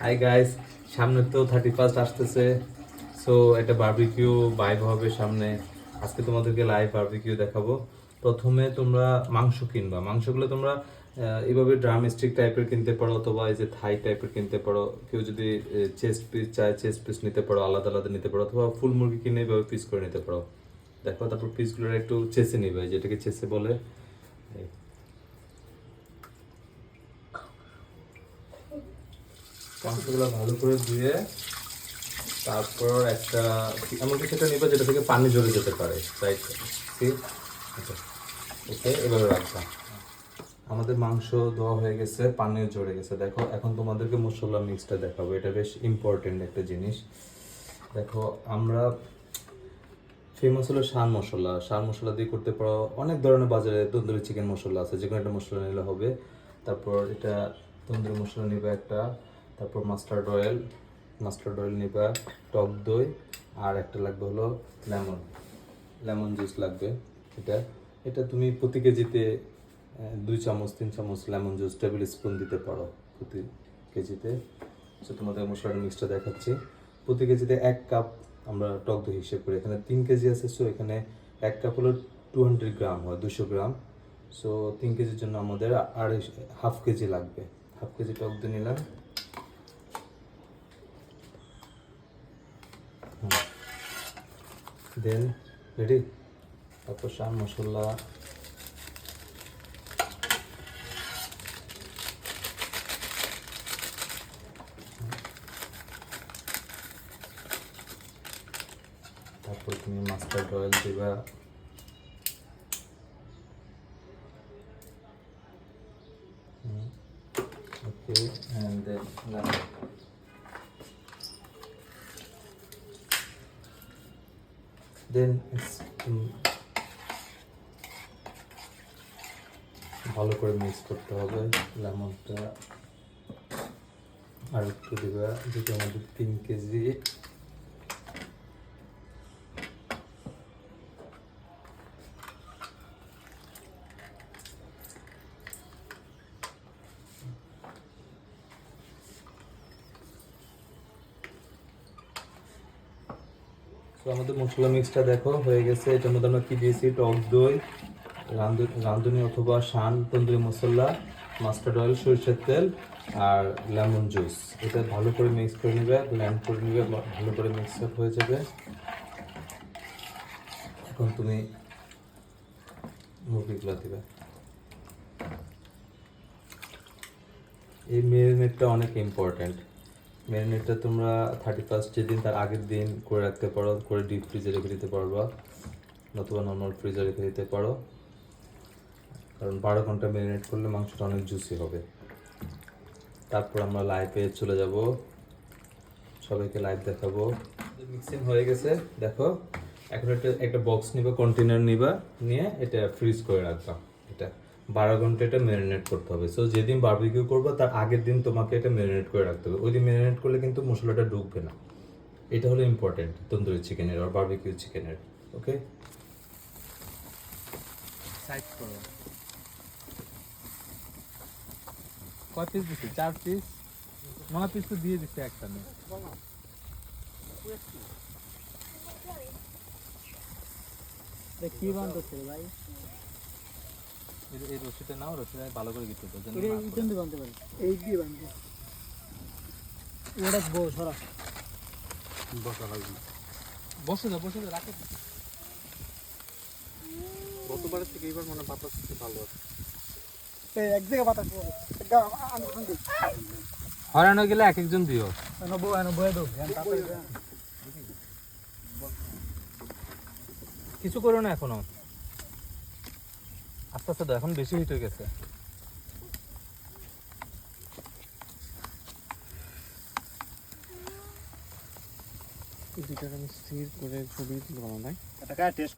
Hi guys, সামনে তো 31 আসতেছে। সো একটা বারবিকিউ ভাইব হবে সামনে। আজকে তোমাদেরকে লাইভ বারবিকিউ দেখাবো। প্রথমে তোমরা মাংস কিনবা। মাংসগুলো তোমরা এইভাবে ড্রাম স্টিক টাইপের কিনতে পারো, অথবা এই যে থাই টাইপের কিনতে পারো। কেউ যদি চেস্ট পিস চায় চেস্ট পিস নিতে পারো, আলাদা আলাদা নিতে পারো, অথবা ফুল মুরগি কিনে এইভাবে পিস করে নিতে পারো। দেখো, তারপর পিসগুলো একটু চেসে নিবে, যেটাকে চেসে বলে। এই মাংসগুলো ভালো করে ধুয়ে তারপর একটা এমন কিছু একটা নিবা যেটা থেকে পানি ঝরে যেতে পারে, রাইট? ওকে, এভাবে রাখবা। আমাদের মাংস ধোয়া হয়ে গেছে, পানিও ঝরে গেছে। দেখো, এখন তোমাদেরকে মশলা মিক্সটা দেখাবো। এটা বেশ ইম্পর্টেন্ট একটা জিনিস। দেখো, আমরা ফেমাস হলো শান মশলা। শান মশলা দিয়ে করতে পারো অনেক ধরনের, বাজারে তন্দুরি চিকেন মশলা আছে, যে কোনো একটা মশলা নিলে হবে। তারপর এটা তন্দুরি মশলা নিবে একটা। তারপর মাস্টার্ড অয়েল নিবা, টক দই, আর একটা লাগবে হলো লেমন জুস লাগবে। এটা এটা তুমি প্রতি কেজিতে 2 চামচ 3 চামচ লেমন জুস টেবিল স্পুন দিতে পারো প্রতি কেজিতে। সো তোমাদের মশলার মিক্সটা দেখাচ্ছি। প্রতি কেজিতে 1 কাপ আমরা টক দই হিসেব করি। এখানে 3 কেজি আছে, সো এখানে 1 কাপ হলো 200 গ্রাম হয়, 200 গ্রাম। সো 3 কেজির জন্য আমাদের হাফ কেজি লাগবে। হাফ কেজি টক দই নিলাম। দেন রেডি। তারপর শান মশলা, তারপর তুমি মাস্টার্ড অয়েল দিবা। ওকে, অ্যান্ড দেন ভালো করে মিক্স করতে হবে। লেমনটা আর একটু দিবা, যেটা আমাদের 3 কেজি। তো আমাদের মশলা মিক্সটা দেখো হয়ে গেছে। এটার মধ্যে আমরা কি দিয়েছি? টক দই, রাঁধুনি অথবা শান তন্দুরি মশলা, মাস্টার্ড অয়েল, সরিষার তেল, আর লেমন জুস। এটা ভালো করে মিক্স করে নেবে, ব্লেন্ড করে নেবে, ভালো করে মিক্স আপ হয়ে যাবে। এখন তুমি মুরগিগুলো দিবে। এই মেরিনেটটা অনেক ইম্পর্ট্যান্ট। মেরিনেটটা তোমরা 31 যেদিন তার আগের দিন করে রাখতে পারো, করে ডিপ ফ্রিজে রেখে দিতে পারবা, অথবা নর্মাল ফ্রিজে রেখে দিতে পারো। কারণ 12 ঘন্টা মেরিনেট করলে মাংসটা অনেক জুসি হবে। তারপর আমরা লাইভে চলে যাব, সবাইকে লাইভ দেখাবো। মিক্সিং হয়ে গেছে, দেখো। এখন একটা বক্স নিবা, কন্টেনার নিবা, নিয়ে এটা ফ্রিজ করে রাখবা। এটা 12 ঘন্টা এটা ম্যারিনেট করতে হবে। সো যেদিন বারবিকিউ করবো তার আগের দিন তোমাকে এটা ম্যারিনেট করে রাখতে হবে। ওই দিন ম্যারিনেট করলে কিন্তু মশলাটা ঢুকবে না। এটা হলো ইম্পর্টেন্ট তন্দুরি চিকেনের আর বারবিকিউ চিকেনের। ওকে, সাইড করো। কয় পিস দিচ্ছি? 4 পিস, 9 পিস তো দিয়ে দিচ্ছে একটা নিয়ে। কি বানতেছে ভাই? এই রশিটা নাও, রশিটা ভালো করে গিতে দাও যেন এটা না এই পড়ে। জন্য বানতে পারি, এই দিয়ে বানতে। ওটা বউ সরা বসা লাগবে। বসে যা রাখো। গতবারের থেকে এবার মনে বাতাস ভালো আছে। এই এক জায়গায় বাতাস পড়ে এটা আমি কোন দিই হরানো গেলে এক একজন দিও। এনো বয়ে দাও কিছু করো না এখনো, আস্তে আস্তে দাও, এখন বেশি হিট হয়ে গেছে। এই দুইটাকে আমি স্থির করে ছবি তুলবো না, এটা কার টেস্ট